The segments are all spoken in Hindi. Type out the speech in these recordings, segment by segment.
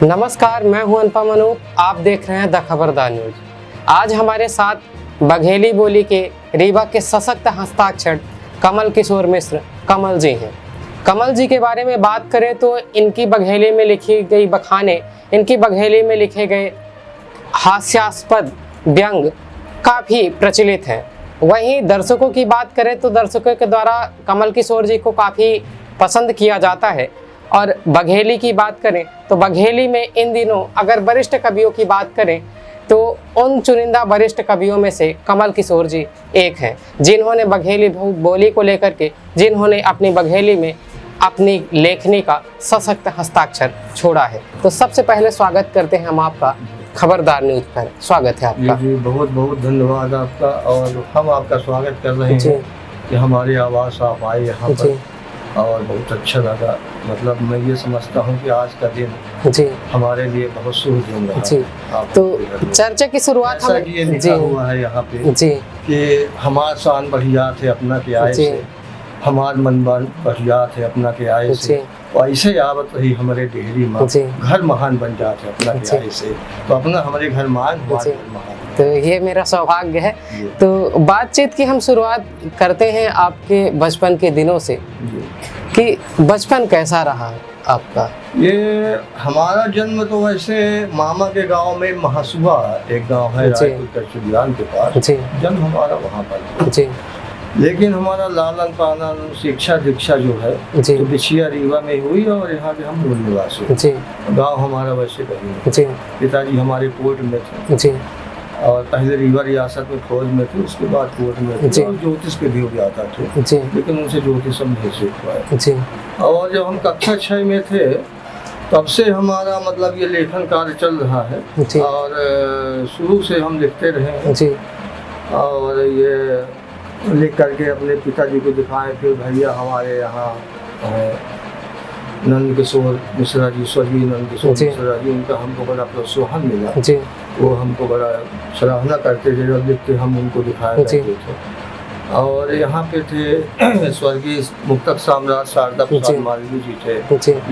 नमस्कार, मैं हूं अनुपम अनूप। आप देख रहे हैं द खबरदार न्यूज। आज हमारे साथ बघेली बोली के रीवा के सशक्त हस्ताक्षर कमल किशोर मिश्र कमल जी हैं। कमल जी के बारे में बात करें तो इनकी बघेली में लिखी गई बखाने, इनकी बघेली में लिखे गए हास्यास्पद व्यंग काफ़ी प्रचलित हैं। वहीं दर्शकों की बात करें तो दर्शकों के द्वारा कमल किशोर जी को काफ़ी पसंद किया जाता है। और बघेली की बात करें तो बघेली में इन दिनों अगर वरिष्ठ कवियों की बात करें तो उन चुनिंदा वरिष्ठ कवियों में से कमल किशोर जी एक हैं, जिन्होंने बघेली बोली को लेकर के जिन्होंने अपनी बघेली में अपनी लेखनी का सशक्त हस्ताक्षर छोड़ा है। तो सबसे पहले स्वागत करते हैं हम आपका खबरदार न्यूज पर। स्वागत है आपका। जी बहुत बहुत धन्यवाद आपका। और हम आपका स्वागत कर रहे हैं कि हमारी आवाज़ आप आए यहाँ पर और बहुत अच्छा लगा। मतलब मैं ये समझता हूँ कि आज का दिन हमारे लिए बहुत शुभ दिन रहा। तो चर्चा की शुरुआत हम ये लिखा हुआ है यहाँ पे कि हमार शान बढ़िया थे अपना के आए से, हमार मन बढ़िया थे अपना के आए से, और ऐसे आवत रही हमारे डेहरी में घर महान बन जाते अपना के आए से। तो अपना हमारे घर महान तो ये मेरा सौभाग्य है। तो बातचीत की हम शुरुआत करते हैं आपके बचपन के दिनों से कि बचपन कैसा रहा आपका। ये हमारा जन्म तो वैसे मामा के गांव में महासुआ एक गांव है रायपुर कचुलियान के पास, जन्म हमारा वहाँ पर। लेकिन हमारा लालन पालन शिक्षा दीक्षा जो है तो बिछिया रीवा में हुई और यहाँ के हम मूल निवासी। गाँव हमारा वैसे कहीं, पिताजी हमारे कोर्ट में थे और पहले रीवा रियासत में फौज में थे, उसके बाद कोर्ट में थे और ज्योतिष के भी आता थे, लेकिन उनसे ज्योतिष हम नहीं सीख पाए। और जब हम कक्षा 6 में थे तब से हमारा मतलब ये लेखन कार्य चल रहा है और शुरू से हम लिखते रहे हैं। और ये लिख करके अपने पिताजी को दिखाए। फिर भैया हमारे यहाँ नंद किशोर मिश्रा जी, स्वर्गीय नंद किशोर मिश्रा जी, उनका हमको बड़ा प्रोत्साहन मिला। वो हमको बड़ा सराहना करते थे जब लिख के हम उनको दिखाया करते थे। और यहाँ पे थे स्वर्गीय मुक्तक साम्राट शारदा प्रसाद मालवीय जी थे,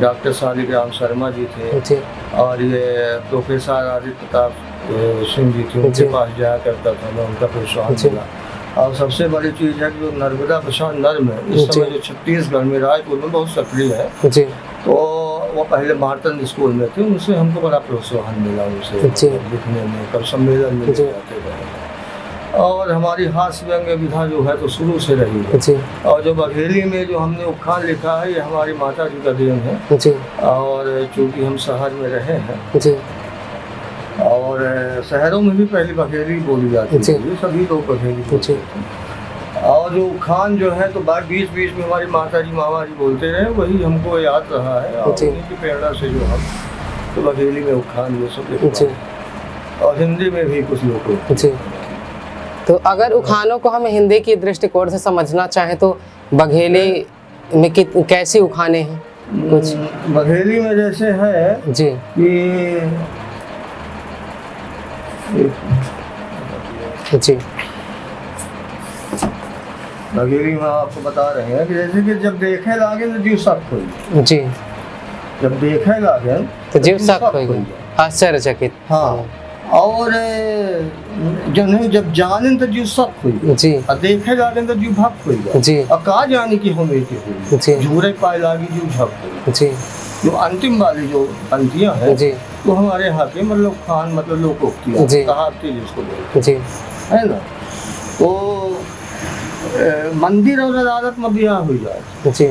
डॉक्टर शालिग्राम शर्मा जी थे, और ये प्रोफेसर आदित्य प्रताप सिंह जी थे, उनके पास जाया करता था मैं, उनका प्रोत्साहन मिला। और सबसे बड़ी चीज़ है कि जो नर्मदा प्रसाद नर्म है इस समय जो छत्तीसगढ़ में रायपुर में बहुत सक्रिय है, तो वो पहले मार्तन स्कूल में थे, उनसे हमको बड़ा प्रोत्साहन मिला, उनसे लिखने में कब सम्मेलन में जाते रहे। और हमारी हास्य व्यंग्य विधा जो है तो शुरू से रही है। और जो बघेली में जो हमने उखान लिखा है ये हमारी माता जी का देन है। और चूँकि हम शहर में रहे हैं और शहरों में भी पहले बघेली बोली जाती थी, सभी लोग बघेली बोलते थे। और जो उखान जो है तो बीच बीच में हमारी माता जी मामा जी बोलते रहे, वही हमको याद रहा है। और उन्हीं की प्रेरणा से जो हम तो बघेली में उखान ये सब लिखते हैं और हिंदी में भी कुछ लोग। तो अगर उखानों को हम हिंदी की दृष्टिकोण से समझना चाहें तो बघेली में कैसी उखाने हैं कुछ? बघेली में जैसे है कि बघेली में आपको बता रहे हैं कि जैसे कि जब देखे लागे तो जीव सख्त हो जी, जब देखे लागे तो जीव सख्त हो आश्चर्यचकित। हाँ, और जब जाने तो जीव सख्त हुई जी, और देखे लागे तो जीव भक्त हुई जी, और कहा जाने की हम एक हुई झूरे पाए लागी जीव झक हुई जी। जो अंतिम वाली जो पंक्तियां हैं तो हमारे यहाँ के मतलब खान मतलब लोकोक्तियां कहावतें जिसको बोलते है ना। तो मंदिर और अदालत में ब्याह हो जाए,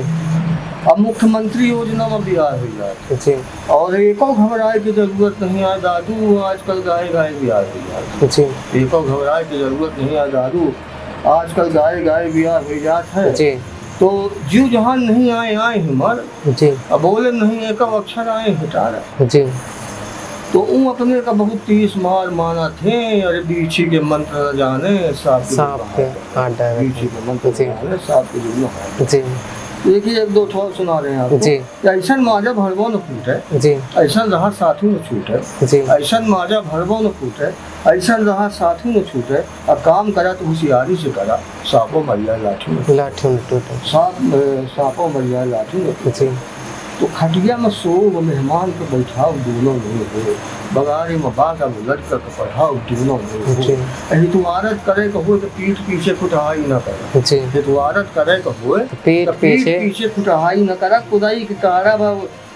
अब मुख्यमंत्री योजना में ब्याह हो जाए, और एको घबराए की जरूरत नहीं है दादू, आजकल गाय गाय ब्याह हो जाए। एको घबराए की जरूरत नहीं है दादू, आजकल गाय गाय ब्याह हो जाता है। तो जीव जहान नहीं आए आए हिमर, अब बोले नहीं एक अक्षर आए हिटारा जी। तो वो अपने का बहुत तीस मार माना थे, अरे बीछी के मंत्र न जाने सांप के बीछी के मंत्र जाने सांप के जी। देखिए एक दो ठोर सुना रहे हैं आपको। ऐसा माजा भरबो न फूटे जी, ऐसा रहा साथी न छूटे जी, ऐसा माजा भरबो न फूटे, ऐसा रहा साथी न छूटे, अब काम करा तो होशियारी से करा, सांपों मर जाए लाठी न टूटे, सांपों मर जाए लाठी न टूटे। तो खटिया में सो वो मेहमान को बैठाओ दोनों नहीं हो, बगारी में बागा में लड़का को पढ़ाओ दोनों नहीं हो। यही तो आरत करे को हो तो पीठ पीछे कुटाई न करे, ये तो आरत करे को हो तो पीठ पीछे कुटाई न करा। खुदाई के कारा बा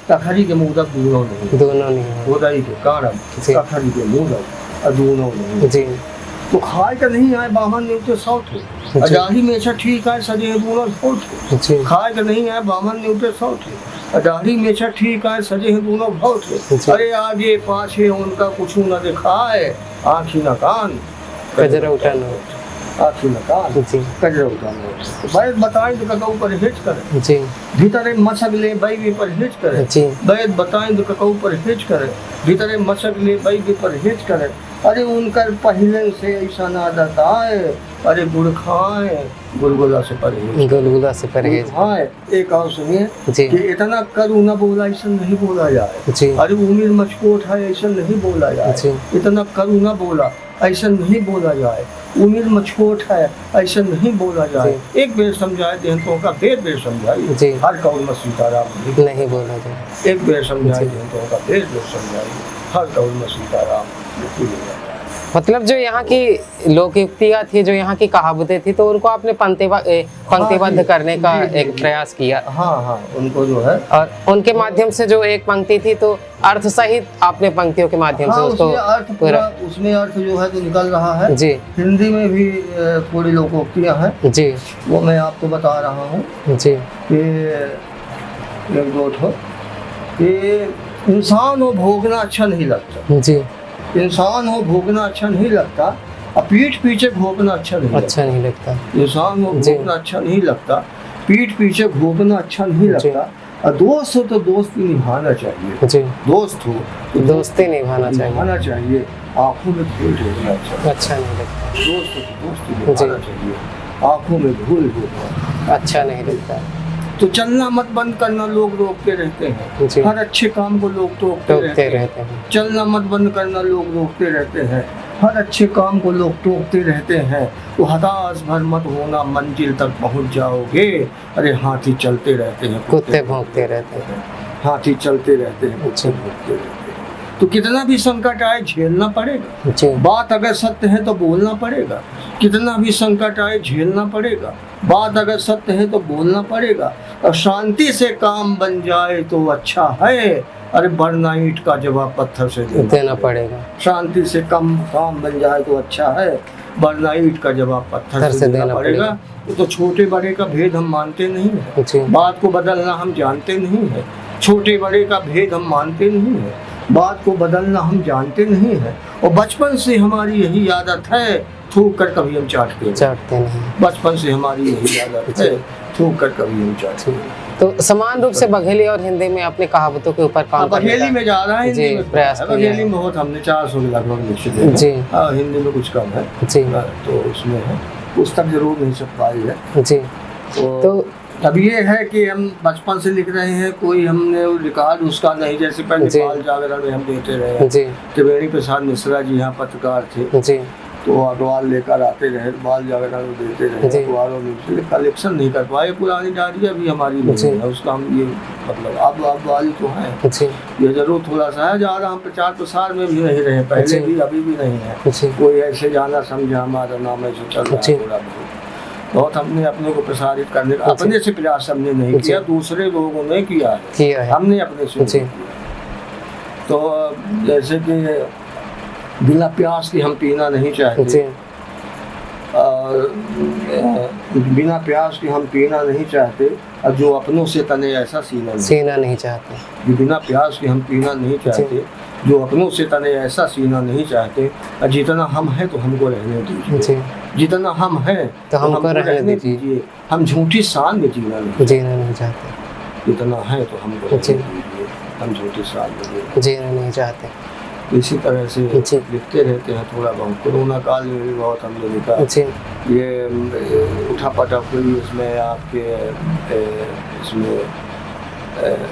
कखरी के मोदक दोनों नहीं, खुदाई के कारा कखरी के मोदक दोनों नहीं। तो खाए का नहीं आए बामन न्यूटे सौठ, अडाही में अच्छा ठीक है सजे दोनों सौठ। खाए का नहीं आए बामन न्यूटे सौठ, अडाही में अच्छा ठीक है सजे दोनों बहुत। अरे आगे पाछे उनका कुछ न दिखाए, आँखी न कान कजरा उठाना, आँखी न कान कजरा उठाना। तो वैद बताएं तो ककऊ परहेज करे, भीतरे मसक ले बई भी परहेज करे। वैद बताएं तो ककऊ परहेज करे, भीतरे मसक ले बई भी परहेज करे। अरे उनकर पहले से ऐसा आदत आए, अरे गुड़ खाए गुलगुला से परहेज खाए। एक और सुनिए कि इतना करू न बोला ऐसा नहीं बोला जाए, अरे उम्र मचकोट है ऐसा नहीं बोला जाए। इतना करू न बोला ऐसा नहीं बोला जाए, उम्र मचकोट है ऐसा नहीं बोला जाए। एक बेर समझाए देहतों का बेर बेर समझाइए, हर कौल में सीताराम नहीं बोला जाए। एक बेर समझाए देहतों का बेर बेर समझाइए, हर कौल में सीताराम। मतलब जो यहाँ की लोकयुक्तियाँ थी, जो यहाँ की कहावतें थी, तो उनको आपने पंक्तिबद्ध करने का एक प्रयास किया। हाँ, उनको जो है, और उनके माध्यम से जो एक पंक्ति थी तो अर्थ सहित आपने पंक्तियों के माध्यम से उसको उसमें अर्थ जो है तो निकल रहा है जी। हिंदी में भी थोड़ी लोकोक्तियाँ हैं जी, वो मैं आपको बता रहा हूँ जी। एक दो ठो, इंसान हो भोगना अच्छा नहीं लगता जी, इंसान हो भोगना अच्छा नहीं लगता, और पीठ पीछे घोपना अच्छा नहीं लगता। इंसान हो भोगना अच्छा नहीं लगता, पीठ पीछे घोपना अच्छा नहीं लगता। और दोस्त हो तो दोस्ती निभाना चाहिए जी। दोस्त हो तो दोस्ती निभाना चाहिए। आँखों में धूल झोंकना अच्छा नहीं लगता, दोस्त हो तो दोस्ती निभाना चाहिए। आँखों में धूल झोंकना अच्छा नहीं लगता। तो चलना मत बंद करना लोग रोकते रहते हैं, हर अच्छे काम को लोग टोकते रहते हैं। चलना मत बंद करना लोग रोकते रहते हैं, हर अच्छे काम को लोग टोकते रहते हैं। तो हताश भर मत होना, मंजिल तक पहुंच जाओगे। अरे हाथी चलते रहते हैं, कुत्ते भौंकते रहते हैं, हाथी चलते रहते हैं, कुत्ते भौंकते रहते हैं। तो कितना भी संकट आए झेलना पड़ेगा, बात अगर सत्य है तो बोलना पड़ेगा। कितना भी संकट आए झेलना पड़ेगा, बात अगर सत्य है तो बोलना पड़ेगा। और शांति से काम बन जाए तो अच्छा है, अरे वरना ईंट का जवाब पत्थर से देना पड़ेगा। शांति से काम बन जाए तो अच्छा है, वरना ईंट का जवाब पत्थर से देना पड़ेगा। तो छोटे बड़े का भेद हम मानते नहीं है, बात को बदलना हम जानते नहीं है। छोटे बड़े का भेद हम मानते नहीं है, बात को बदलना हम जानते नहीं है। और बचपन से हमारी यही आदत है, थूक कर कभी हम चाटते नहीं। बचपन से हमारी यही आदत है, थूक कर कभी हम चाटते नहीं। तो समान रूप से बघेली और हिंदी में अपने कहावतों के ऊपर काम बघेली में जा रहा है, हिंदी में प्रयास। बघेली में बहुत हमने 400 के लगभग निश्चित जी। हिंदी में कुछ कम है जी, तो उसमें है, पुस्तक जरूर नहीं छप पाई है जी। तो अब ये है कि हम बचपन से लिख रहे हैं, कोई हमने रिकॉर्ड उसका नहीं। जैसे पहले बाल जागरण में हम देते रहे, त्रिवेणी प्रसाद मिश्रा जी यहाँ पत्रकार थे जी, तो अखबार लेकर आते रहे, बाल जागरण में देते रहे। अखबारों में कलेक्शन नहीं कर पाए, पुरानी डायरिया भी हमारी नहीं है, उसका हम ये मतलब अब वाली तो है, ये जरूर थोड़ा सा है। ज़्यादा हम प्रचार प्रसार में भी नहीं रहे, पहले भी अभी भी नहीं है। कोई ऐसे जाना समझा हमारा नाम ऐसे चल रहा है, थोड़ा बहुत हमने अपने को प्रसारित करने का अपने से प्रयास हमने नहीं किया, दूसरे लोगों ने किया है, हमने अपने से किया। तो जैसे कि बिना प्यास के हम पीना नहीं चाहते, बिना प्यास के हम पीना नहीं चाहते, और जो अपनों से तने ऐसा सीना नहीं चाहते। बिना प्यास के हम पीना नहीं चाहते, जो अपनों से तने ऐसा सीना नहीं चाहते। और जितना हम हैं तो हमको रहने दीजिए, जितना हम हैं तो हमको रहने दीजिए। हम झूठी शान में जीना नहीं चाहते, जितना है तो हमको रहने दीजिए, हम झूठी शान में जीना नहीं चाहते। इसी तरह से लिखते रहते हैं थोड़ा बहुत। कोरोना काल में भी बहुत हमने लिखा, ये उठा पटक हुई, इसमें आपके इसमें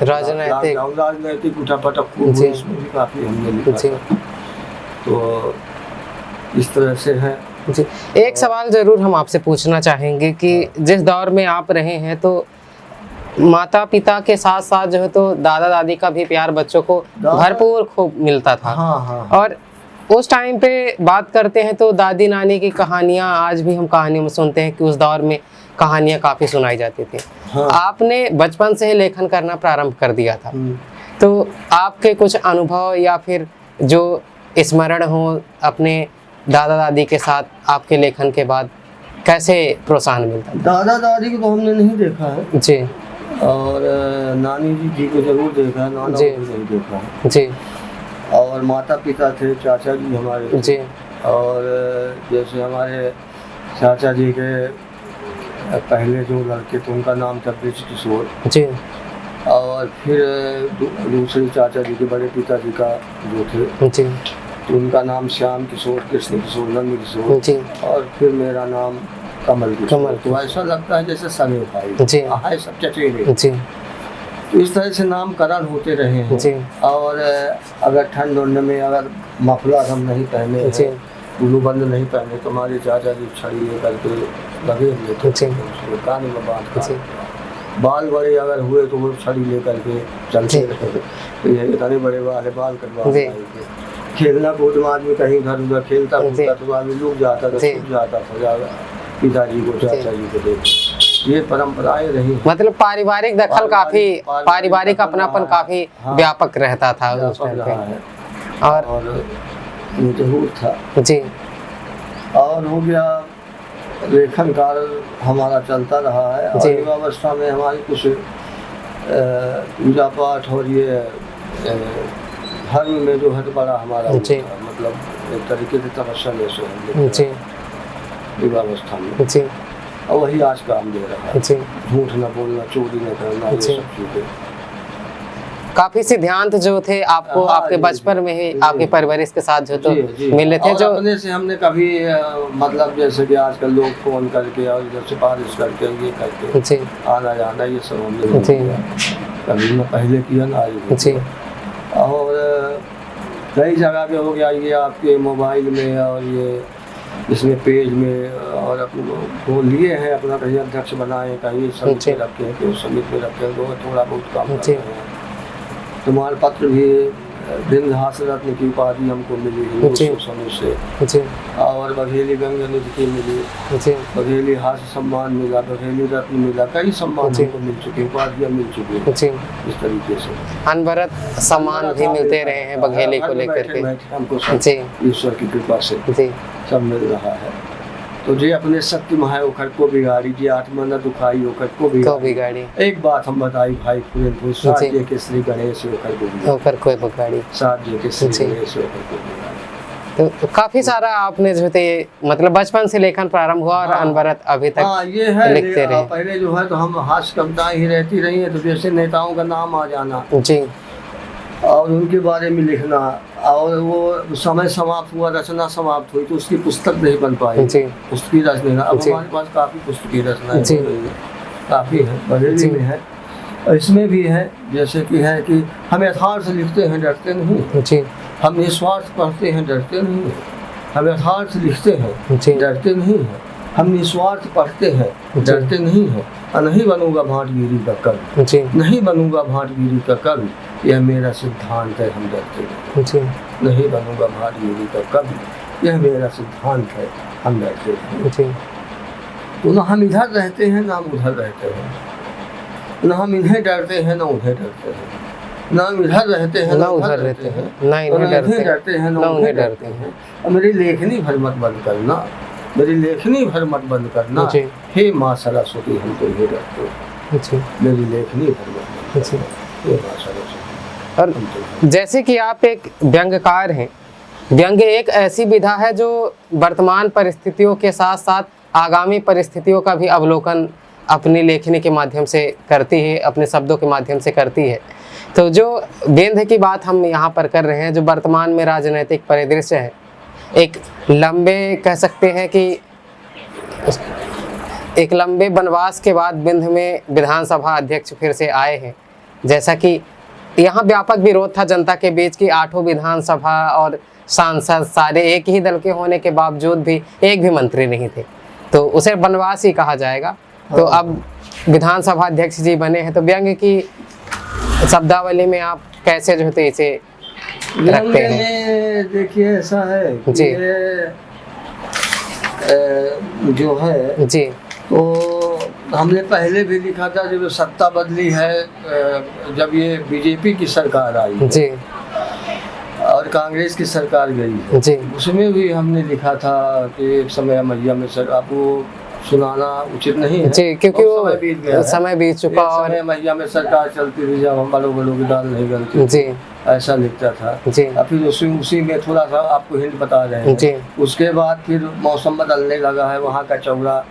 राजनैतिक उठा पटक हुई, इसमें भी काफ़ी हमने लिखा। तो इस तरह से है जी। एक सवाल जरूर हम आपसे पूछना चाहेंगे कि जिस दौर में आप रहे हैं, तो माता पिता के साथ साथ जो है तो दादा दादी का भी प्यार बच्चों को भरपूर खूब मिलता था। हाँ हाँ। और उस टाइम पे बात करते हैं तो दादी नानी की कहानियां आज भी हम कहानियों में सुनते हैं कि उस दौर में कहानियां काफ़ी सुनाई जाती थी। हाँ। आपने बचपन से ही लेखन करना प्रारंभ कर दिया था, तो आपके कुछ अनुभव या फिर जो स्मरण हो अपने दादा दादी के साथ आपके लेखन के बाद, कैसे प्रोत्साहन मिलता? दादा दादी को तो हमने नहीं देखा है जी। और नानी जी को जरूर देखा है, नाना जी। को भी नहीं देखा है। जी। और माता पिता थे, चाचा जी हमारे थे। जी। और जैसे हमारे चाचा जी के पहले जो लड़के थे उनका नाम था ब्रिज किशोर। जी। और फिर दूसरे चाचा जी के बड़े पिताजी का जो थे जी। तो उनका नाम श्याम किशोर, कृष्ण किशोर, नंद किशोर। जी। और फिर मेरा नाम कमल किशोर। तो ऐसा लगता है जैसे सगे भाई जी। है, सब चचेरे। जी। तो इस तरह से नामकरण होते रहे हैं। जी। और अगर ठंड उंड में अगर मफलर हम नहीं पहने हैं, उल्लू बंद नहीं पहने, तो हमारे चाचा जी छड़ी लेकर के लगे हुए थे उसको कान में बांध कर। बाल बड़े अगर हुए तो वो छड़ी लेकर के चलते रहे। तो ये इतने बड़े वाले बाल कटवा के खेलना कूद में आदमी कहीं इधर उधर खेलता कूदता तो आदमी लूट जाता था, सूख जाता था पिताजी को, चाचा जी को देख। ये परंपराएं रही। मतलब पारिवारिक दखल काफी, पारिवारिक अपनापन काफी व्यापक रहता था उस टाइम पे। और ये जरूर था। जी। और हो गया लेखन कार्य हमारा चलता रहा है। और युवावस्था में हमारी कुछ पूजा पाठ और ये धर्म में जो है तो बड़ा हमारा मतलब एक तरीके से तपस्या जैसे युवावस्था में। जी। और वही आज काम दे रहा है। झूठ न बोलना, चोरी न करना, ये सब चीजें। काफी सिद्धांत जो थे आपको आपके बचपन में ही आपके परवरिश के साथ जो तो मिले थे। जो अपने से हमने कभी मतलब जैसे कि आजकल लोग फोन करके और इधर सिफारिश करके ये करके आना जाना, ये सब हमने कभी मैं पहले किया ना आज। और कई जगह पे हो गया ये आपके मोबाइल में और ये इसमें पेज में, और अपने वो लिए हैं अपना कहीं अध्यक्ष बनाए, कहीं समिति में रखे हैं, समिति में रखे हैं, थोड़ा बहुत काम करते हैं। प्रमाण पत्र भी विंध्याचल रत्न की उपाधि हमको मिली से। और बघेली गंगा निधि की मिली, बघेली हास्य सम्मान मिला, बघेली रत्न मिला, कई सम्मान हमको मिल चुके, उपाधियाँ मिल चुकी हैं। इस तरीके से अनवरत सम्मान भी मिलते रहे हैं बघेली को लेकर के हमको, ईश्वर की कृपा से सब मिल रहा है। तो जे अपने शक्ति महाय ओखर को बिगाड़ी, जे आत्मा न दुखाई ओखर को बिगाड़ी। एक बात हम बताई भाई पूरे साध्य के श्री गणेश ओखर को बिगाड़ी, साध्य के श्री गणेश ओखर को बिगाड़ी। तो काफी सारा आपने जो थे मतलब बचपन से लेखन प्रारंभ हुआ और अनवरत अभी तक ये है लिखते रहे। पहले जो है तो हम हास्य कविताएं ही रहती रही है, तो जैसे नेताओं का नाम आ जाना जी और उनके बारे में लिखना, और वो समय समाप्त हुआ, रचना समाप्त हुई तो उसकी पुस्तक नहीं बन पाई। पुस्तकी रचना अब हमारे पास काफ़ी पुस्तकी रचना काफ़ी है, बघेली में है, इसमें भी है। जैसे कि है कि हम यथार्थ लिखते हैं, डरते नहीं। हम निस्वार्थ पढ़ते हैं, डरते नहीं। हम यथार्थ लिखते हैं, डरते नहीं हैं। हम निस्वार्थ पढ़ते हैं, डरते नहीं हैं। नहीं बनूंगा भाटगिरी का कवि, नहीं बनूंगा भाटगिरी का कवि, यह मेरा सिद्धांत है, हम डरते नहीं। नहीं बनूंगा भाटगिरी का कवि, यह मेरा सिद्धांत है, हम डरते नहीं। तो न हम इधर रहते हैं, ना हम उधर रहते हैं, न हम इन्हें डरते हैं, ना उन्हें डरते हैं, न हम इधर रहते हैं, ना उधर रहते हैं, ना इन्हें डरते हैं, ना उन्हें डरते हैं। और मेरी लेखनी भर मत बंद करना, मेरी लेखनी भर मत बंद करना, हे माँ सरस्वती हम तो ये डरते हो, मेरी लेखनी भर मत बंद करना, हे माँ सरस्वती। और जैसे कि आप एक व्यंग्यकार हैं, व्यंग्य एक ऐसी विधा है जो वर्तमान परिस्थितियों के साथ साथ आगामी परिस्थितियों का भी अवलोकन अपनी लेखनी के माध्यम से करती है, अपने शब्दों के माध्यम से करती है। तो जो व्यंग्य की बात हम यहाँ पर कर रहे हैं, जो वर्तमान में राजनीतिक परिदृश्य है, एक लंबे कह सकते हैं कि एक लंबे वनवास के बाद विंध में विधानसभा अध्यक्ष फिर से आए हैं। जैसा कि यहाँ व्यापक विरोध था जनता के बीच की 8 विधानसभा और सांसद सारे एक ही दल के होने के बावजूद भी एक भी मंत्री नहीं थे, तो उसे वनवास ही कहा जाएगा। तो अब विधानसभा अध्यक्ष जी बने हैं, तो व्यंग की शब्दावली में आप कैसे जो है इसे रखते हैं? देखिए ऐसा है कि जी जो है जी तो हमने पहले भी लिखा था, जब सत्ता बदली है, जब ये बीजेपी की सरकार आई है जी और कांग्रेस की सरकार गई है, जी उसमें भी हमने लिखा था कि एक समय मैया में सर, आपको सुनाना उचित नहीं है जी, क्योंकि वो समय बीत चुका और मैया में सरकार चलती थी जब हम बड़ों बड़ों की दाल नहीं गलती जी ऐसा लिखता था जी और फिर उसी में थोड़ा सा आपको हिंट बता रहे हैं जी। उसके बाद फिर मौसम बदलने लगा है, वहाँ का चौरा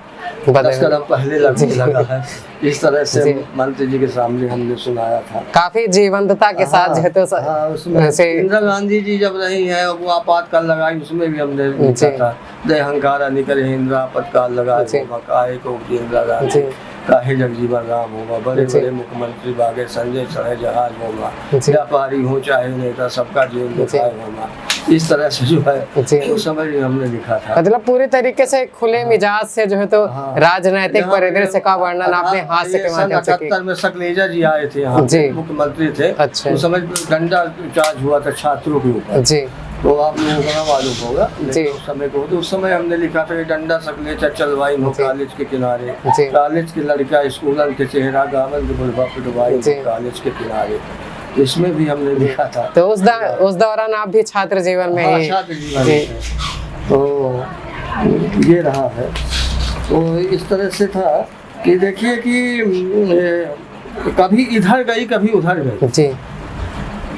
10 बदल कदम पहले लगने लगा है। इस तरह से जी। मंत्री जी के सामने हमने सुनाया था काफी जीवंतता के साथ जो है तो हाँ, उसमें इंदिरा गांधी जी जब रही है वो आपातकाल लगाई, उसमें भी हमने लिखा था, दहंकारा निकले इंदिरा आपातकाल लगाए काहे को इंदिरा गांधी काहे जगजीवन राम होगा, बड़े बड़े मुख्यमंत्री बागे संजय चढ़े जहाज होगा, व्यापारी हो चाहे नेता सबका जीवन दिखाए होगा। इस तरह से जो है उस समय भी हमने लिखा था। मतलब पूरे तरीके से खुले मिजाज से जो है तो राजनीतिक परिदृश्य का वर्णन आपने हास्य के माध्यम से किया। 78 में सकलेजा जी आए थे यहाँ, मुख्यमंत्री थे। अच्छा। उस समय डंडा चार्ज हुआ था छात्रों के ऊपर जी, तो आप लोगों को ना मालूम होगा जी। उस समय को, तो उस समय हमने लिखा था कि डंडा सकलेचा चलवाई हो कॉलेज के किनारे, जी। कॉलेज के लड़का स्कूलन के चेहरा गावन के बुलबा पिटवाई कॉलेज के किनारे, इसमें भी हमने लिखा था। तो उस दौरान आप भी छात्र जीवन में ही छात्र जीवन में तो ये रहा है। तो इस तरह से था कि देखिए कि कभी इधर गई कभी उधर गई, जी,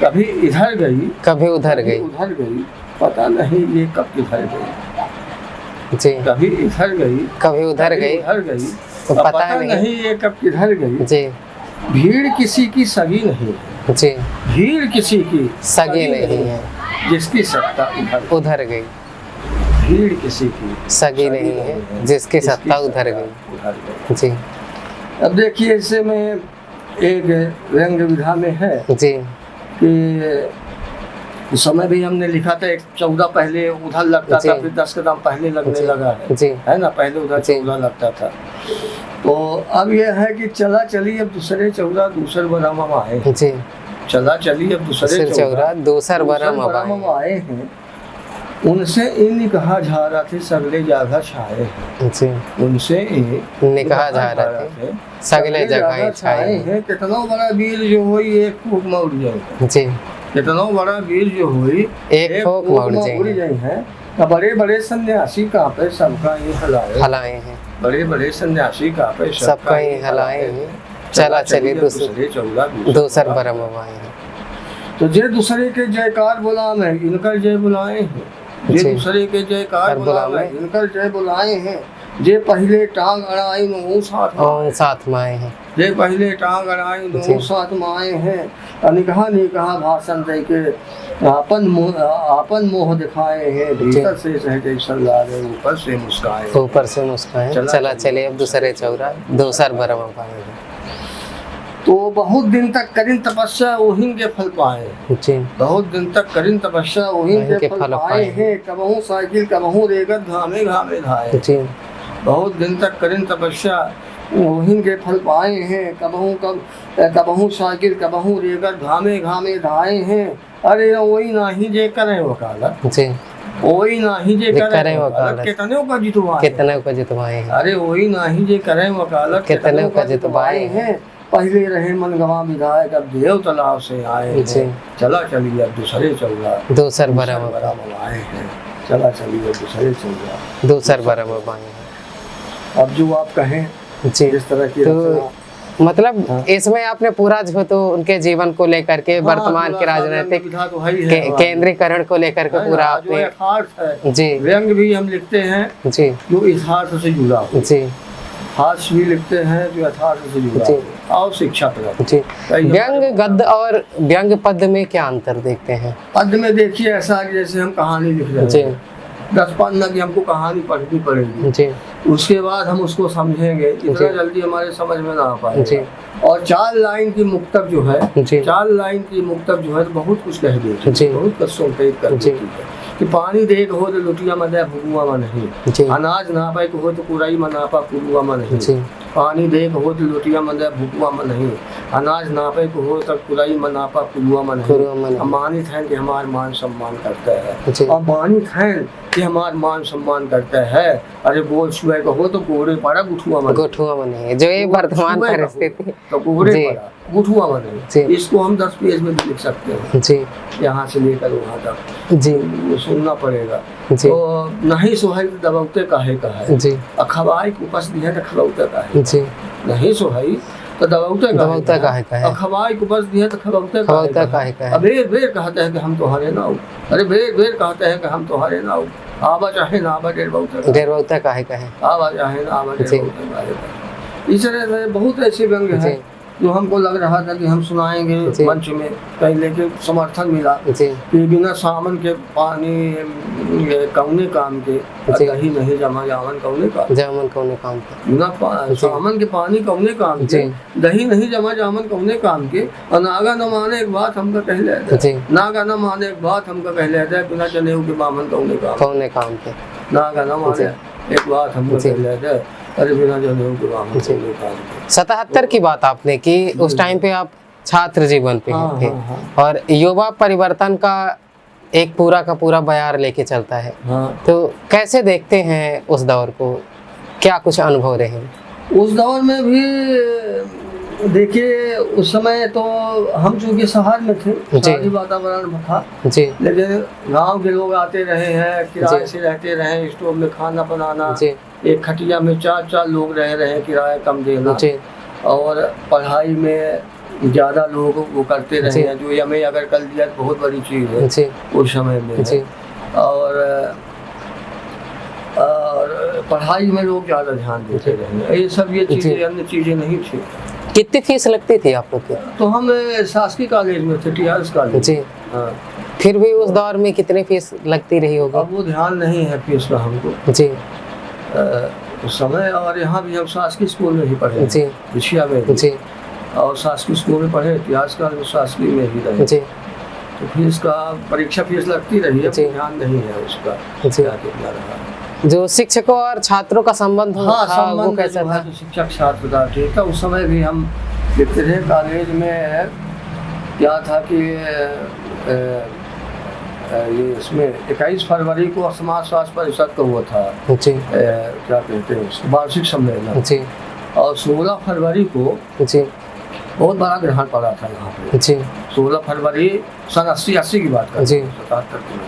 कभी इधर गई कभी उधर गई, उधर गई, पता नहीं ये कब किधर गई, जी, कभी इधर गई कभी उधर गई, उधर गई, तो पता नहीं ये कब किधर गई। जी, भीड़ किसी की सगी नहीं है, जी, भीड़ किसी की सगी नहीं है, जिसकी सत्ता उधर गई, भीड़ किसी की सगी नहीं है, जिसकी सत्ता उधर गई। जी, अब देखिए इससे में एक व्यंग्य विधा में है जी कि उस समय भी हमने लिखा था, एक 14 पहले उधर लगता था, फिर 10 कदम पहले लगने लगा है, जी, है ना, पहले उधर 14 लगता था। तो अब यह है कि चला चली अब दूसरे 14 दूसर बरम आए, जी, चला चली अब दूसरे 14 दूसर बरम आए हैं, उनसे इन कहा जा रहा थे सगले जगह छाए हैं, जी, उनसे निकाह जा रहा थे सगले जगह छाए हैं। कितना बड़ा वीर जो हुई एक फूक में उड़ जाए, जी, कितना बड़ा वीर जो हुई एक फूक में उड़ जाए हैं। बड़े बड़े सन्यासी कहाँ पे सबका ये हलाए हैं, बड़े बड़े सन्यासी कहाँ पे सबका ही हलाए हैं, चला चले दूसरे 14 दूसर बरम आए हैं। तो जे दूसरे के जयकार बुलाम है इनकर जय बुलाए हैं, जे दूसरे के जयकार बुलाम है इनकर जय बुलाए हैं, जे पहले टांग अड़ाई नो साथ में आए हैं, जे पहले टांग अड़ाई नो साथ में आए हैं। निकहा भाषण दे के आपन मोह दिखाए हैं, भीतर से सहज सल्लागे ऊपर से मुस्काए चला चले अब दूसरे 14 दूसर बरम पाए हैं। तो बहुत दिन तक करिन तपस्या ओहिन के फल पाए, जी, बहुत दिन तक करिन तपस्या ओहिन के फल पाए हैं। कबहू साइकिल कबहू रेगत घामे घामे धाए, जी, बहुत दिन तक करिन तपस्या ओहिन के फल पाए हैं। कबहू साइकिल कबहू रेगत घामे घामे धाए हैं। अरे वही नाही जे करे वकालत, जी, वही नाही जे करे वकालत कितने का जितवाए हैं। अरे वही नाही जे करे वकालत कितने का जितवाए हैं। पहले रहे मन गवा विधायक अब देव तालाब से आए हैं, चला चलिए अब दूसरे 14 दूसर बरम आए हैं, चला चलिए अब दूसरे 14 दूसर बरम आए हैं। अब जो आप कहें जी, इस तरह की तो मतलब इसमें आपने पूरा जो तो उनके जीवन को लेकर के वर्तमान के राजनीतिक केंद्रीकरण को लेकर के पूरा आपने जी व्यंग भी हम लिखते हैं जी जो यथार्थ से जुड़ा हो, जी हास्य भी लिखते हैं जो यथार्थ से जुड़ा हो, और शिक्षा प्रद जी। व्यंग गद्य और व्यंग पद्य में क्या अंतर देखते हैं? पद्य में देखिए ऐसा जैसे हम कहानी लिख रहे हैं, 10 पन्ना की हमको कहानी पढ़नी पड़ेगी जी, उसके बाद हम उसको समझेंगे, इतना जल्दी हमारे समझ में ना आ पाएगा। और 4 लाइन की मुक्तब जो है, 4 लाइन की मुक्तब जो है बहुत कुछ कह देती है, बहुत कुछ संकेत कर देती है। कि पानी देख हो तो लुटिया में दे भुगुआ में नहीं, अनाज नापे को हो तो कुराई में नापा कुरुआ में नहीं, पानी देख हो तो लुटिया में दे भुगुआ में नहीं, अनाज नापे को हो तो कुराई में नापा कुरुआ में नहीं। मानी थैन कि हमार मान सम्मान करता है, और मानी थैन कि हमार मान सम्मान करता है। अरे बोल सुबह को हो तो गोड़े पड़ा गुठुआ में नहीं, जो ये वर्तमान परिस्थिति तो गोड़े पड़ा गुठुआ में नहीं। इसको हम 10 पेज में भी लिख सकते हैं जी, यहाँ से लेकर वहाँ तक जी, सुनना पड़ेगा। तो नहीं सोहाई दबावते काहे कहा जी, अखबाई को उपस दिया तो खबौते काहे जी, नहीं सोहाई तो दबावते काहे कहा, अखबाई को उपस दिया तो खबौते काहे कहा। अब बेर कहते हैं कि हम तुम्हारे ना हो, अरे बेर कहते हैं कि हम तुम्हारे ना हो, आवा चाहे ना आवा डेढ़ बहुत काहे कहे, आवा चाहे ना आवा डेढ़ बहुत काहे। इस तरह से बहुत ऐसे व्यंग हैं जो हमको लग रहा था कि हम सुनाएंगे मंच में कहीं, लेकिन समर्थन मिला कि बिना सामन के पानी कौने काम के, दही नहीं जमा जामन कौने काम के, बिना सामन के पानी कौने काम के, दही नहीं जमा जामन कौने काम के। और नागा न माने एक बात हमका कह लेते, नागा न माने एक बात हमका कह लेते, बिना जनेऊ के बामन कौने काम के, नागा न माने एक बात हमको कह लेते, अरे बिना जनेऊ के बामन कौने काम के। 77 की बात आपने की, उस टाइम पे आप छात्र जीवन पे थे और युवा परिवर्तन का एक पूरा का पूरा बयार लेके चलता है। तो कैसे देखते हैं उस दौर को, क्या कुछ अनुभव रहे? उस दौर में भी देखिए, उस समय तो हम चूंकि शहर में थे, शहरी वातावरण में था जी, लेकिन गांव के लोग आते रहे हैं, किराए से रहते रहे, स्टोव में खाना बनाना, एक खटिया में 4 लोग रह रहे हैं, किराया कम देना, और पढ़ाई में ज़्यादा लोग वो करते रहे हैं, जो हमें अगर कर दिया तो बहुत बड़ी चीज़ है उस समय में है। और पढ़ाई में लोग ज़्यादा ध्यान देते रहे, ये सब ये चीज़ें अन्य चीज़ें नहीं थी। कितनी फीस लगती थी आप लोग? तो हम शासकीय कॉलेज में थे, TRS कॉलेज जी। हाँ, फिर भी उस दौर में कितनी फीस लगती रही होगी? अब वो ध्यान नहीं है फीस का हमको जी उस समय। और यहाँ भी हम शासकीय स्कूल में ही पढ़े जी, विषया में जी, और शासकीय स्कूल में पढ़े, इतिहास का शासकीय में ही रहे जी। तो फीस का परीक्षा फीस लगती रही है, ध्यान नहीं है उसका क्या कितना रहा। जो शिक्षकों और छात्रों का संबंध था वो कैसा था? शिक्षक छात्र का ठीक था। उस समय भी हम लिखते थे कॉलेज में, क्या था कि ये इसमें 21 फरवरी को समाज स्वास्थ्य परिषद का हुआ था जी, क्या कहते हैं उसको, वार्षिक सम्मेलन जी, और 16 फरवरी को जी बहुत बड़ा ग्रहण पड़ा था यहाँ पे जी। 16 फरवरी सन 80 की बात कर जी, 77 की।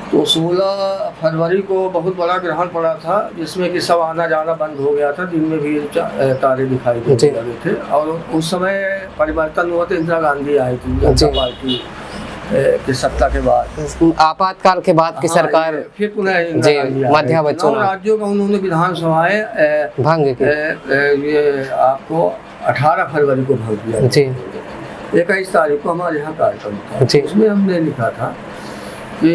तो 16 फरवरी को बहुत बड़ा ग्रहण पड़ा था, जिसमें कि सब आना जाना बंद हो गया था, दिन में भी तारे दिखाई देने लगे थे। और उस समय परिवर्तन हुआ तो इंदिरा गांधी आई थी जनता पार्टी की सत्ता के बाद, आपातकाल के बाद की सरकार, फिर पुनः मध्यावधि चुनाव, राज्यों का उन्होंने विधानसभाएं भंग की, ये आपको 18 फरवरी को भंग किया जी। 21 तारीख को हमारे यहाँ कार्यक्रम था, उसमें हमने लिखा था कि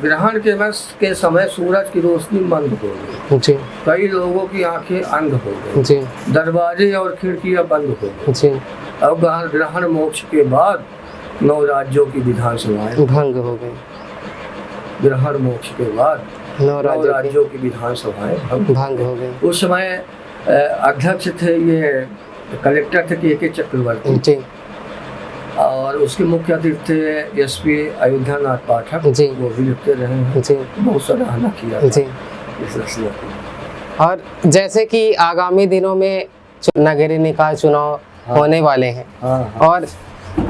ग्रहण के समय सूरज की रोशनी मंद हो गई, कई लोगों की आंखें अंध हो गई, दरवाजे और खिड़कियां बंद हो गई। अब ग्रहण मोक्ष के बाद 9 राज्यों की विधानसभाएं भंग हो गई। ग्रहण मोक्ष के बाद 9 राज्यों की विधानसभाएं भंग हो गई। उस समय अध्यक्ष थे ये कलेक्टर थे के चक्रवर्ती, और उसके मुख्य अतिथि थे SP अयोध्या नाथ पाठक जी, वो भी लिखते रहे हैं जी, बहुत सराहना किया जी इस सिलसिले में। और जैसे कि आगामी दिनों में नगरीय निकाय चुनाव होने वाले हैं, और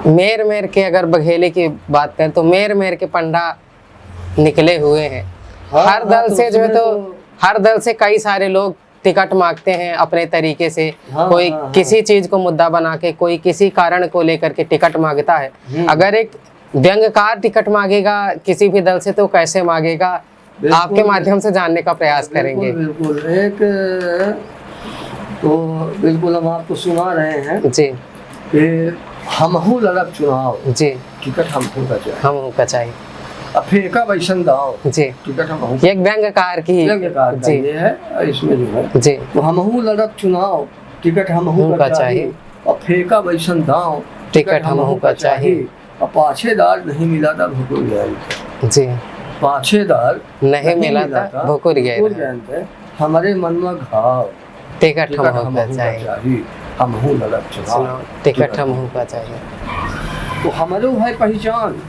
मेयर के अगर बघेली की बात करें तो मेयर के पंडा निकले हुए हैं। हर दल से जो है तो हर दल से कई सारे लोग टिकट मांगते हैं अपने तरीके से, कोई किसी चीज को मुद्दा बना के, कोई किसी कारण को लेकर के टिकट मांगता है। अगर एक व्यंग्यकार टिकट मांगेगा किसी भी दल से तो कैसे मांगेगा, आपके माध्यम से जानने का प्रयास करेंगे। बिल्कुल एक तो बिल्कुल हम आपको सुना रहे हैं जी कि हमहू लड़ब चुनाव जी, टिकट हमहू का चाहिए, फेंका वैसन दाव जी, टिकट हमहू, एक व्यंग्यकार की जी ये है इसमें जो है जी। तो हमहू लड़ब चुनाव, टिकट हमहू का चाहिए, और फेंका वैसन दाव, टिकट हमहू का चाहिए, और पाछेदार नहीं मिला था भुकुर गया जी, पाछेदार नहीं मिला था भुकुर गए हमारे मन में घाव टिकट टिकट हमहू हमहू का का चाहिए चाहिए हमहू लड़क चुनाव सुनो टिकट हमहू का चाहिए तो हमारे है पहचान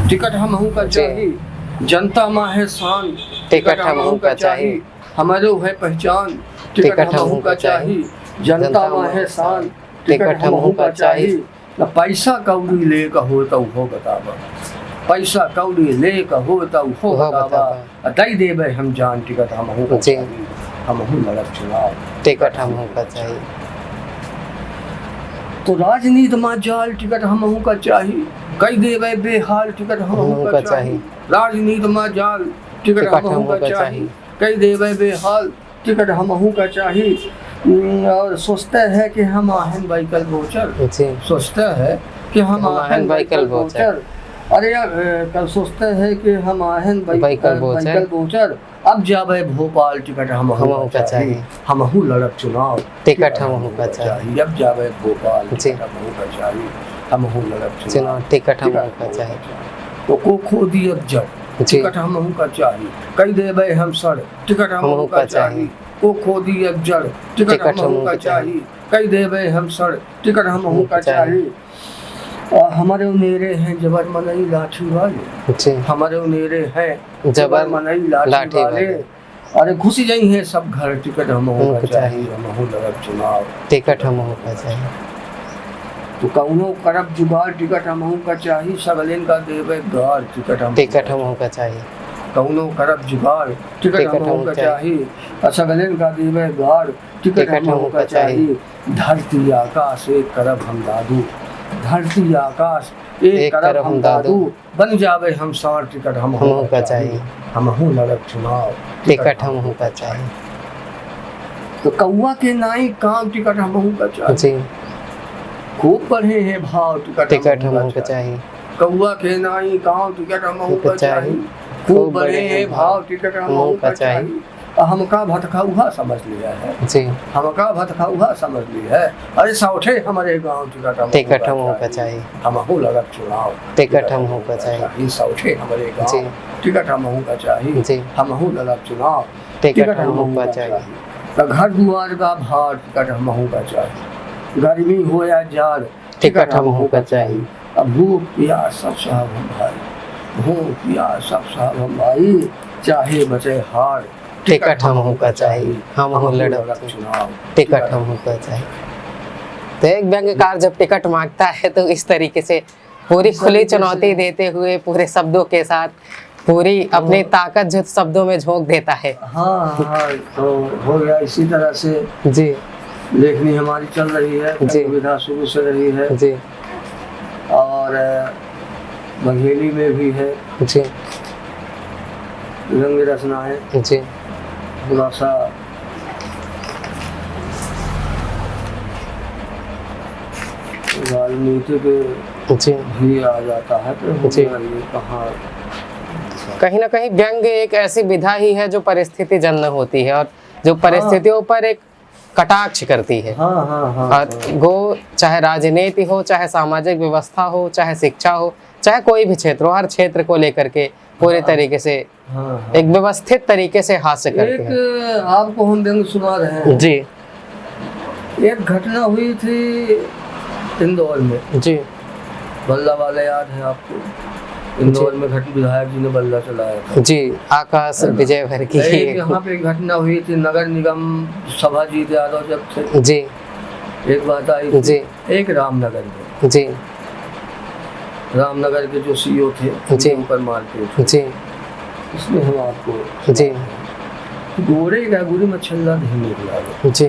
टिकट हमहू का जी। चाहिए जनता माँ है शान टिकट हमहू का चाहिए हमारे है पहचान टिकट हमहू का चाहिए जनता माँ है शान टिकट हमहू का चाहिए न पैसा कौड़ी ले कहो तो हो बतावा पैसा कौड़ी ले कहो तो हो बतावा दई देबे हम जान टिकट हमहू का जी। चाहिए हमहू लड़क चुनाव टिकट हमहू का चाहिए तो राजनीति में जाल टिकट हमहू का चाहिए कई देवे बेहाल टिकट हमहू का चाहिए राजनीति में जाल टिकट हमहू का चाहिए कई देवे बेहाल टिकट हमहू का चाहिए और सोचते हैं कि हम आहन बाइकल बोचर जी, सोचते हैं कि हम हम आहन बाइकल बोचर अरे यार कल सोचते हैं कि हम आहन बाइकल बाइकल बोचर अब जावे भोपाल टिकट हमहू का चाहिए हमहू लड़क चुनाव टिकट हमहू का चाहिए अब जावे भोपाल जी। टिकट हमहू का चाहिए हमहू लड़क सुनो चुनाव टिकट हमहू का चाहिए तो को खो दी अब जड़ जी, टिकट हमहू का चाहिए कई देवे हम सड़ टिकट हमहू का चाहिए को खो दी अब जड़ टिकट हमहू का चाहिए कई देवे हम सड़ टिकट हमहू का चाहिए और हमारे उनेरे हैं जबर मनई लाठी वाले जी, हमारे उनेरे हैं जबर मनई लाठी लाठी वाले वाले। अरे घुस जाई है सब घर टिकट हमहू का हमहू चाहिए हमहू लड़क चुनाव टिकट हमहू का चाहिए तो कौनो करब जुगाड़ टिकट हमहू का चाहिए सगलेन का देवे गार टिकट टिकट हमहू का चाहिए कौनो करब जुगाड़ टिकट टिकट हमहू का हमहू चाहिए असगलेन का देवे गार टिकट हमहू का चाहिए धरती आकाश एक करब हम दादू धरती आकाश एक करब हम दादू बन जावे हम सार टिकट हमहू का चाहिए हमहू लड़क चुनाव टिकट हमहू का चाहिए तो कौआ के नाई काम टिकट हमहू का चाहिए जी, खूब बढ़े हैं भाव टिकट हमहू का चाहिए कौआ के नाई गाँव टिकट हमहू का चाहिए खूब खूब बड़े हैं भाव टिकट हमहू का चाहिए हमका भटकाउहा समझ लिया है जी, हमका भटकाउहा समझ लिया है अरे सौठे हमारे गांव टिकट हमहू का चाहिए हमहू लगत चुनाव टिकट हमहू का चाहिए सौठे हमारे जी, गांव टिकट हमहू का चाहिए जी, हमहू लगत चुनाव टिकट हमहू का चाहिए तो घर दुआर का भार टिकट हमहू का चाहिए गर्मी हो या जाड़ टिकट हमहू का चाहिए अब भूख प्यास सब साहब हम भाई भूख प्यास सब साहब हम भाई चाहे बचे हार टिकट हमहू का चाहिए हमहू लड़क चुनाव टिकट हमहू का चाहिए तो एक व्यंग्यकार जब टिकट मांगता है तो इस तरीके से पूरी खुली चुनौती देते हुए पूरे शब्दों के साथ पूरी अपनी ताकत जो शब्दों में झोंक देता है हाँ हाँ तो हो गया इसी तरह से जी, लेखनी हमारी चल रही है जी। विधा शुरू से रही है जी, और बघेली में भी है जी, रंग रचनाएं जी, थोड़ा सा राजनीतिक जी, भी आ जाता है तो जी। ये कहाँ कहीं ना कहीं व्यंग एक ऐसी विधा ही है जो परिस्थिति जन्य होती है और जो परिस्थितियों पर एक कटाक्ष करती है हाँ हाँ हाँ और वो चाहे राजनीति हो, चाहे सामाजिक व्यवस्था हो, चाहे शिक्षा हो, चाहे कोई भी क्षेत्र हो, हर क्षेत्र को लेकर के पूरे तरीके से हाँ एक व्यवस्थित तरीके से हास्य करते हैं। एक आपको हम व्यंग सुना रहे हैं जी, एक घटना हुई थी इंदौर में जी, बल्ला वाला याद है आपको इंदौर में विधायक जी ने बल्ला चलाया था जी, आकाश विजय भर की एक यहाँ पे एक घटना हुई थी नगर निगम सभा जीत यादव जब थे जी, एक बात आई थी, जी, एक रामनगर में जी, रामनगर के जो सीईओ थे जी। उनके ऊपर मारपीट जी, इसमें हम आपको जी, गोरे के अंगूरी में छल्ला नहीं निकला जी,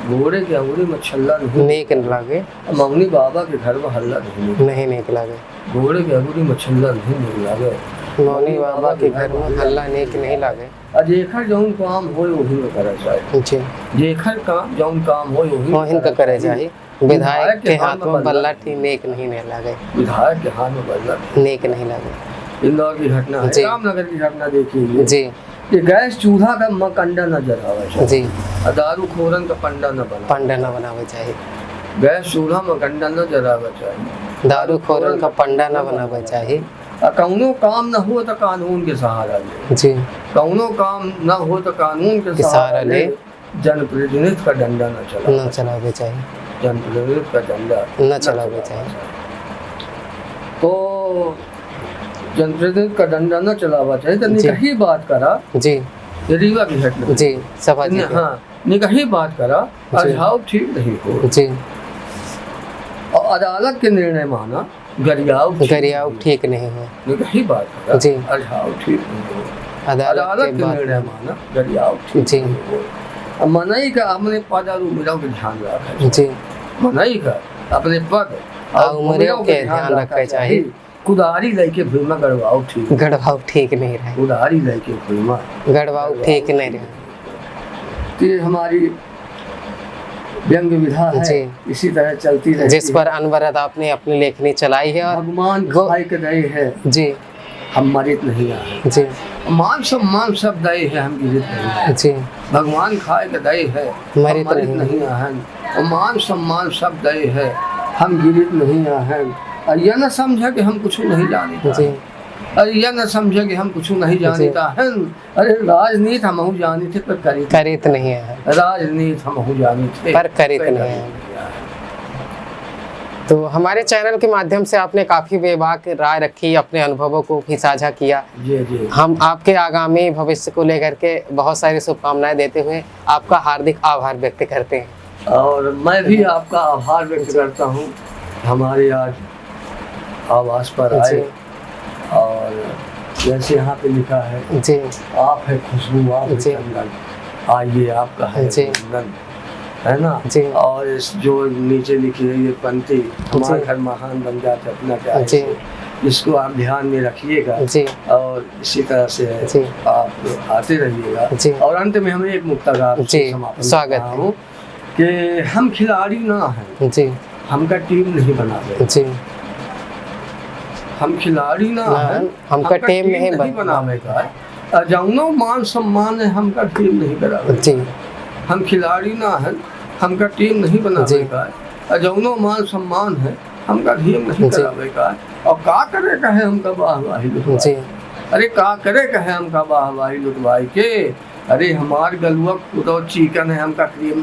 गोरे के अंगूरी में छल्ला नहीं नेक लागे मौनी बाबा के घर में हल्ला नहीं निकला नहीं नेक लागे घोड़े के अंगूरी में छल्ला नहीं निकला गए मौनी बाबा के घर में हल्ला नेक नहीं लागे और जेखर जौन काम होए वही में करे जाए जी, जेखर काम जौन काम होए वही में मोहिन का करे जाए विधायक के हाथ में बल्ला ठी नेक नहीं लागे विधायक के हाथ में बल्ला नेक नहीं लागे इंदौर की घटना है जी। रामनगर की घटना देखिए जी, ये गैस चूल्हा का मकंडा नजर आवे जी, और दारू खोरन का पंडा न बना पंडा न बनावे चाहिए गैस चूल्हा में कंडा न जलावा चाहिए, दारू खोरन का पंडा न बनावा चाहिए। कौनो काम न हो तो कानून के सहारा ले, जी कौनो काम न हो तो कानून के सहारा ले, जनप्रतिनिधि का डंडा न चलावे चाहिए, जनप्रतिनिधि का डंडा न चलावे चाहिए। तो जनप्रतिनिधि का डंडा न चलावा चाहिए। तो निकही बात करा जी, रीवा की घटना जी सभा जी, हाँ निकही बात करा, अझाव ठीक नहीं हो जी, और अदालत के निर्णय माना गरियाव ठीक नहीं है। निकही बात करा जी, अझाव ठीक नहीं हो, अदालत के निर्णय माना गरियाव ठीक जी, अब मनई का अपने पद और उम्मीदों के ध्यान रखा जी, मनई का अपने पद और उम्मीदों के ध्यान रखना चाहिए। कुदारी लेके भूमा गड़वाओ ठीक नहीं रहे, कुदारी लेके भूमा गड़वाओ ठीक नहीं रहे। ये हमारी व्यंग विधा है, इसी तरह चलती रहती जिस पर अनवरत आपने अपनी लेखनी चलाई है। और भगवान खाए के दए है जी, हम मरित नहीं आए जी, मान सम्मान सब दए है, हम गिरित नहीं आए जी, भगवान खाए के दए है, मरित नहीं आए, और मान सम्मान सब दए है, हम गिरित नहीं आए। और यह न समझा कि हम कुछ नहीं जानता, अरे यह न समझा कि हम कुछ नहीं जानता है। अरे राजनीति हम जानी थे पर करित नहीं है, राजनीति हम जानी थे पर करित नहीं है। तो हमारे चैनल के माध्यम से आपने काफी बेबाक राय रखी, अपने अनुभवों को भी साझा किया। जी। हम आपके आगामी भविष्य को लेकर के बहुत सारी शुभकामनाएं देते हुए आपका हार्दिक आभार व्यक्त करते हैं। और मैं भी आपका आभार व्यक्त करता हूँ, हमारे आज आवास पर आए। और जैसे यहाँ पे लिखा है जी, आप है खुशबू, आप है चंदन, आइए आपका है चंदन, है ना जी। और इस जो नीचे लिखी है ये पंक्ति, हमारा घर महान बन जाता अपना क्या जी, इसको आप ध्यान में रखिएगा जी। और इसी तरह से जी, आप आते रहिएगा जी। और अंत में हमें एक मुक्तगा स्वागत है कि हम खिलाड़ी ना हैं जी, हमका टीम नहीं बना जी, हम खिलाड़ी ना हैं, हमका टीम नहीं बनावे का, जौनो मान सम्मान है, हमका टीम नहीं बनावे जी। हम खिलाड़ी ना हैं, हमका टीम नहीं बनावे का, जौनो मान सम्मान है, हमका टीम नहीं बनावे का। और का करे कहे हमका वाहवाही लुटवाई, अरे का करे कहे हमका वाहवाही लुटवाई के, अरे हमार गलुआ खुदो चिकन है, हमका क्रीम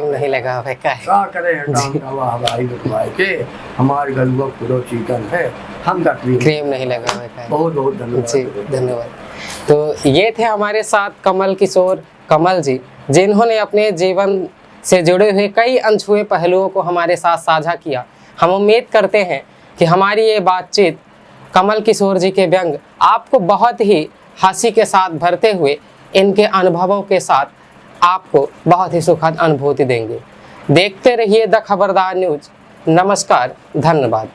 नहीं लगावे का करे हमका वाहवाही लुटवाई के, हमार गलुआ खुदो चिकन है, हमका क्रीम नहीं लगावे का। बहुत बहुत धन्यवाद जी, धन्यवाद। तो ये थे हमारे साथ कमल किशोर कमल जी, जिन्होंने अपने जीवन से जुड़े हुए कई अनछुए पहलुओं को हमारे साथ साझा किया। हम उम्मीद करते हैं कि हमारी ये बातचीत कमल किशोर जी के व्यंग आपको बहुत ही हंसी के साथ भरते हुए इनके अनुभवों के साथ आपको बहुत ही सुखद अनुभूति देंगे। देखते रहिए द खबरदार न्यूज। नमस्कार, धन्यवाद।